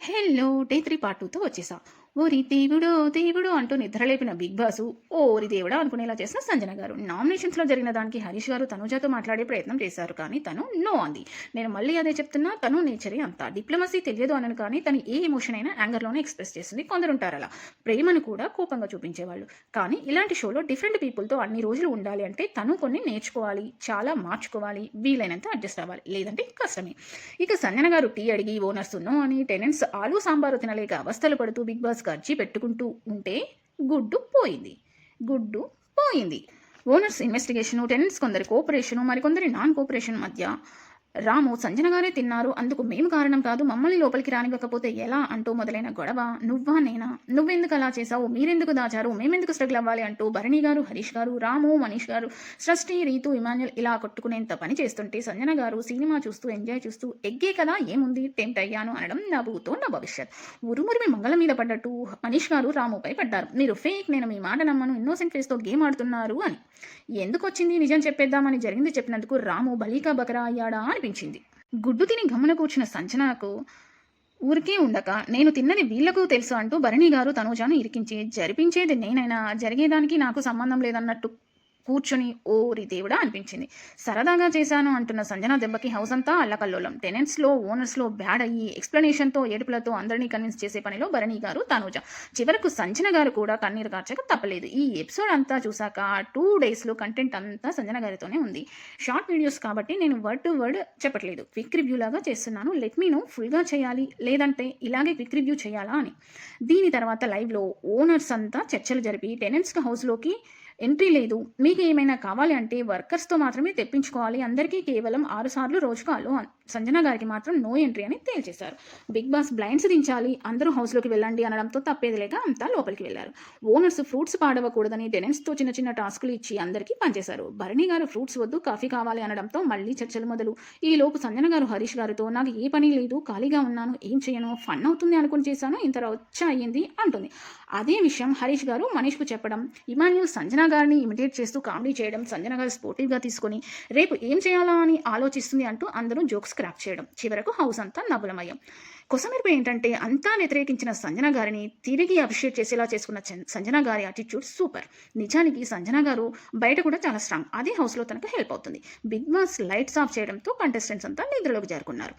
Hello day 3 part 2తో వచ్చేసా. ఓరి దేవుడో దేవుడో అంటూ నిద్రలేపిన బిగ్ బాసు ఓరి దేవుడా అనుకునేలా చేసిన సంజన గారు. నామినేషన్స్‌లో జరిగిన దానికి హరీష్ గారు తనుజాతో మాట్లాడే ప్రయత్నం చేశారు. కానీ తను నో అంది. నేను మళ్ళీ అదే చెప్తున్నా, తను నేచరే అంత. డిప్లొమసీ తెలియదు అనను కానీ తను ఏ ఎమోషన్ అయినా యాంగర్‌లోనే ఎక్స్‌ప్రెస్ చేస్తుంది. కొందరుంటారలా. ప్రేమను కూడా కోపంగా చూపించేవాళ్ళు. కానీ ఇలాంటి షోలో డిఫరెంట్ పీపుల్‌తో అన్ని రోజులు ఉండాలి అంటే తను కొన్ని నేర్చుకోవాలి, చాలా మార్చుకోవాలి, వీలైనంత అడ్జస్ట్ అవ్వాలి. లేదంటే కష్టమే. ఇక సంజన గారు టీ అడిగి ఓనర్స్ నో అని టెనెంట్స్ ఆలు సాంబారు తినలేక అవస్థలు పడుతూ బిగ్ బాస్ గర్జీ పెట్టుకుంటూ ఉంటే గుడ్డు పోయింది. గుడ్డు పోయింది. ఓనర్స్ ఇన్వెస్టిగేషను, టెనెంట్స్ కొందరి కోఆపరేషను, మరికొందరి నాన్ కోఆపరేషన్ మధ్య రాము సంజన గారే తిన్నారు, అందుకు మేము కారణం కాదు, మమ్మల్ని లోపలికి రానివ్వకపోతే ఎలా అంటూ మొదలైన గొడవ. నువ్వా నేనా, నువ్వెందుకు అలా చేశావు, మీరెందుకు దాచారు, మేమెందుకు స్ట్రగుల్ అవ్వాలి అంటూ భరణి గారు, హరీష్ గారు, రాము, మనీష్ గారు, సృష్టి, రీతు, ఇమాన్యుల్ ఇలా కొట్టుకునేంత పని చేస్తుంటే సంజన గారు సినిమా చూస్తూ ఎంజాయ్ చేస్తూ ఎగ్గే కదా ఏముంది టెంప్ట్ అయ్యాను అనడం నవ్వుతో నా భవిష్యత్. ఉరుమురిమి మంగళం మీద పడ్డట్టు మనీష్ గారు రాముపై పడ్డారు. మీరు ఫేక్, నేను మీ మాట నమ్మను, ఇన్నోసెంట్ ఫేస్తో గేమ్ ఆడుతున్నారు అని. ఎందుకు వచ్చింది నిజం చెప్పేద్దామని జరిగింది చెప్పినందుకు రాము బలీకా బకరా అయ్యాడా అనిపించింది. గుడ్డు తిని గమ్మున కూర్చున్న సంచనాకు ఊరికే ఉండక నేను తిన్నది వీళ్లకు తెలుసు అంటూ భరణి గారు తనూజాను ఇరికించి జరిపించేది నేనైనా జరిగేదానికి నాకు సంబంధం లేదన్నట్టు కూర్చొని ఓరి దేవుడా అనిపించింది. సరదాగా చేశాను అంటున్న సంజన దెబ్బకి హౌస్ అంతా అల్లకల్లోలం. టెనెంట్స్లో ఓనర్స్లో బ్యాడ్ అయ్యి ఎక్స్ప్లెనేషన్తో ఏడుపులతో అందరినీ కన్విన్స్ చేసే పనిలో భరణి గారు తనూజ. చివరకు సంజన గారు కూడా కన్నీరు కార్చక తప్పలేదు. ఈ ఎపిసోడ్ అంతా చూసాక 2 డేస్లో కంటెంట్ అంతా సంజన గారితోనే ఉంది. షార్ట్ వీడియోస్ కాబట్టి నేను వర్డ్ టు వర్డ్ చెప్పట్లేదు, క్విక్ రివ్యూ లాగా చేస్తున్నాను. లెట్ మీ నో ఫుల్గా చేయాలి లేదంటే ఇలాగే క్విక్ రివ్యూ చేయాలా అని. దీని తర్వాత లైవ్లో ఓనర్స్ అంతా చర్చలు జరిపి టెనెంట్స్కి హౌస్లోకి ఎంట్రీ లేదు, మీకు ఏమైనా కావాలి అంటే వర్కర్స్తో మాత్రమే తెప్పించుకోవాలి, అందరికీ కేవలం 6 సార్లు రోజుకు అలో, సంజన గారికి మాత్రం నో ఎంట్రీ అని తేల్చేశారు. బిగ్ బాస్ బ్లైండ్స్ దించాలి, అందరూ హౌస్లోకి వెళ్ళండి అనడంతో తప్పేది లేక అంతా లోపలికి వెళ్లారు. ఓనర్స్ ఫ్రూట్స్ పాడవకూడదని టెనెంట్స్తో చిన్న చిన్న టాస్కులు ఇచ్చి అందరికీ పనిచేశారు. భరణి గారు ఫ్రూట్స్ వద్దు కాఫీ కావాలి అనడంతో మళ్ళీ చర్చలు మొదలు. ఈ లోపు సంజన గారు హరీష్ గారితో నాకు ఏ పని లేదు, ఖాళీగా ఉన్నాను, ఏం చేయను, ఫన్ అవుతుంది అనుకుని చేశాను, ఇంత రచ్చ అయ్యింది అంటుంది. అదే విషయం హరీష్ గారు మనీష్కు చెప్పడం, ఇమాన్యుల్ సంజన గారిని ఇమిటేట్ చేస్తూ కామెడీ చేయడం, సంజన గారు స్పోర్టివ్గా తీసుకొని రేపు ఏం చేయాలా అని ఆలోచిస్తుంది అంటూ అందరూ జోక్స్ క్రాక్ చేయడం. చివరకు హౌస్ అంతా నవ్వులమయం. కొసమెరుపు ఏంటంటే అంతా వ్యతిరేకించిన సంజన గారిని తిరిగి అప్రిషియేట్ చేసేలా చేసుకున్న సంజన గారి యాటిట్యూడ్ సూపర్. నిజానికి సంజన గారు బయట కూడా చాలా స్ట్రాంగ్, అదే హౌస్లో తనకు హెల్ప్ అవుతుంది. బిగ్ బాస్ లైట్స్ ఆఫ్ చేయడంతో కంటెస్టెంట్స్ అంతా నిద్రలోకి జారుకున్నారు.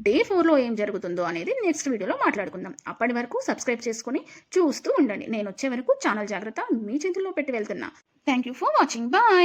డే 4లో ఏం జరుగుతుందో అనేది నెక్స్ట్ వీడియోలో మాట్లాడుకుందాం. అప్పటి వరకు సబ్స్క్రైబ్ చేసుకుని చూస్తూ ఉండండి. నేను వచ్చే వరకు ఛానల్ జాగ్రత్త మీ చేతుల్లో పెట్టి వెళ్తున్నా. Thank you for watching. Bye.